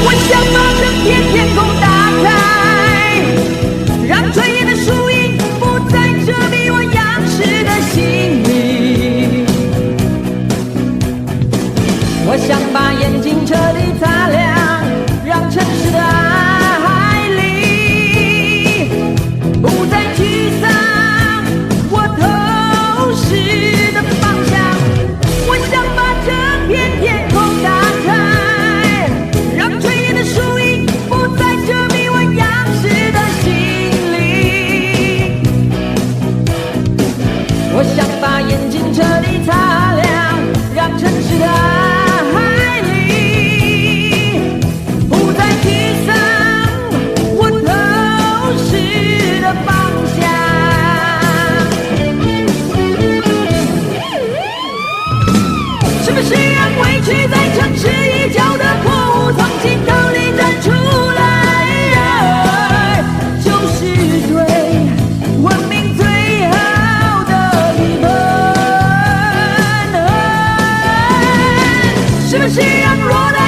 我想把整片天空打开，让炊烟的树影不再遮蔽我仰视的心灵。我想把眼睛彻底擦亮，让城市的海里不再沮丧我透视的方向。我想把整片天空打开，让炊烟的树影不再遮蔽我仰视的心灵。我想把眼睛彻底擦亮，让城市的海里不再沮丧我透视的方向。是不是让委屈在城市已久的货物从心头里站出来，就是对文明最好的理论。是不是让弱的